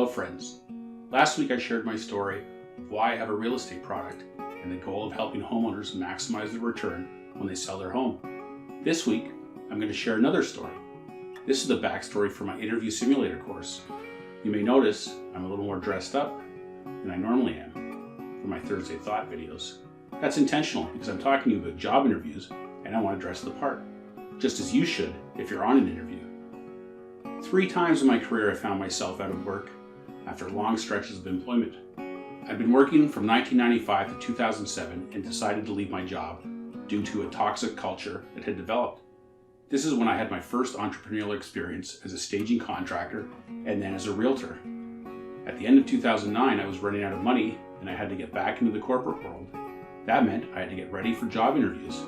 Hello friends. Last week I shared my story of why I have a real estate product and the goal of helping homeowners maximize their return when they sell their home. This week I'm going to share another story. This is the backstory for my interview simulator course. You may notice I'm a little more dressed up than I normally am for my Thursday Thought videos. That's intentional because I'm talking to you about job interviews and I want to dress the part, just as you should if you're on an interview. 3 times in my career I found myself out of work after long stretches of employment. I'd been working from 1995 to 2007 and decided to leave my job due to a toxic culture that had developed. This is when I had my first entrepreneurial experience as a staging contractor and then as a realtor. At the end of 2009, I was running out of money and I had to get back into the corporate world. That meant I had to get ready for job interviews.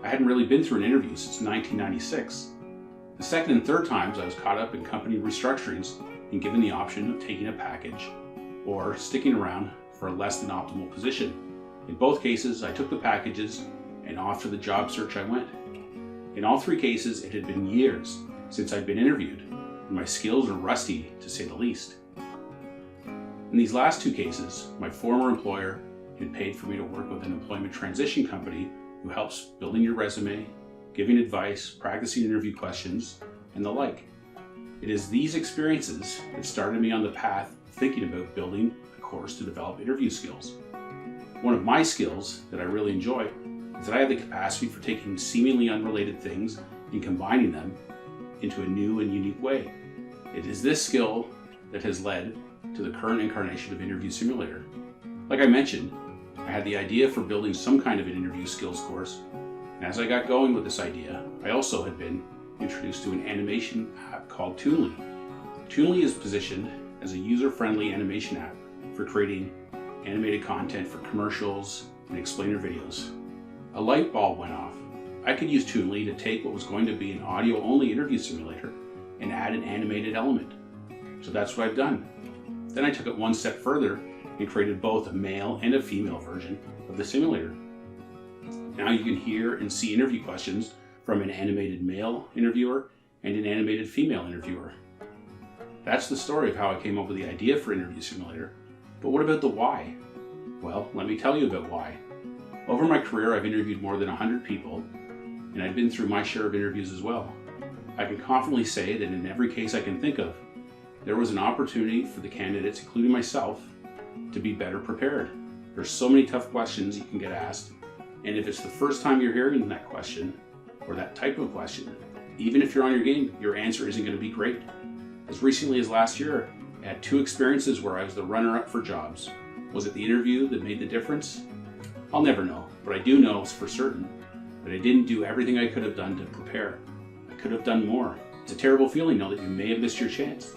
I hadn't really been through an interview since 1996. The second and third times I was caught up in company restructurings and given the option of taking a package or sticking around for a less than optimal position. In both cases, I took the packages and off to the job search I went. In all 3 cases, it had been years since I'd been interviewed, and my skills were rusty to say the least. In these last 2 cases, my former employer had paid for me to work with an employment transition company who helps building your resume, giving advice, practicing interview questions, and the like. It is these experiences that started me on the path of thinking about building a course to develop interview skills. One of my skills that I really enjoy is that I have the capacity for taking seemingly unrelated things and combining them into a new and unique way. It is this skill that has led to the current incarnation of Interview Simulator. Like I mentioned, I had the idea for building some kind of an interview skills course, and as I got going with this idea, I also had been introduced to an animation app called Toonly. Toonly is positioned as a user-friendly animation app for creating animated content for commercials and explainer videos. A light bulb went off. I could use Toonly to take what was going to be an audio-only interview simulator and add an animated element. So that's what I've done. Then I took it one step further and created both a male and a female version of the simulator. Now you can hear and see interview questions from an animated male interviewer and an animated female interviewer. That's the story of how I came up with the idea for Interview Simulator. But what about the why? Well, let me tell you about why. Over my career, I've interviewed more than 100 people, and I've been through my share of interviews as well. I can confidently say that in every case I can think of, there was an opportunity for the candidates, including myself, to be better prepared. There's so many tough questions you can get asked, and if it's the first time you're hearing that question, or that type of question, even if you're on your game, your answer isn't going to be great. As recently as last year, I had 2 experiences where I was the runner-up for jobs. Was it the interview that made the difference? I'll never know, but I do know for certain that I didn't do everything I could have done to prepare. I could have done more. It's a terrible feeling, though, that you may have missed your chance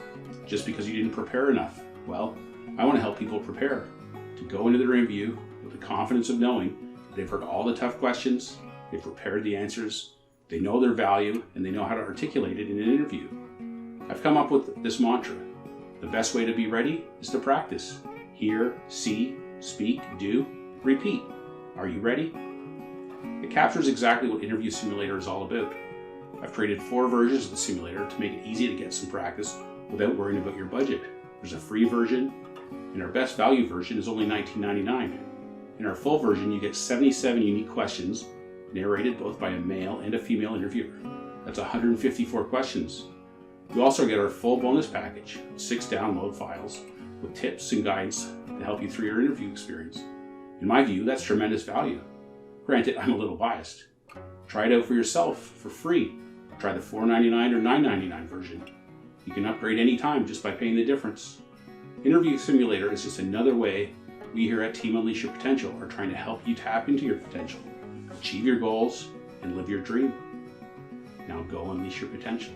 just because you didn't prepare enough. Well, I want to help people prepare to go into their interview with the confidence of knowing that they've heard all the tough questions, they've prepared the answers, they know their value, and they know how to articulate it in an interview. I've come up with this mantra. The best way to be ready is to practice. Hear, see, speak, do, repeat. Are you ready? It captures exactly what Interview Simulator is all about. I've created 4 versions of the simulator to make it easy to get some practice without worrying about your budget. There's a free version, and our best value version is only $19.99. In our full version, you get 77 unique questions narrated both by a male and a female interviewer. That's 154 questions. You also get our full bonus package, 6 download files with tips and guides to help you through your interview experience. In my view, that's tremendous value. Granted, I'm a little biased. Try it out for yourself for free. Try the $4.99 or $9.99 version. You can upgrade anytime just by paying the difference. Interview Simulator is just another way we here at Team Unleash Your Potential are trying to help you tap into your potential, achieve your goals, and live your dream. Now go unleash your potential.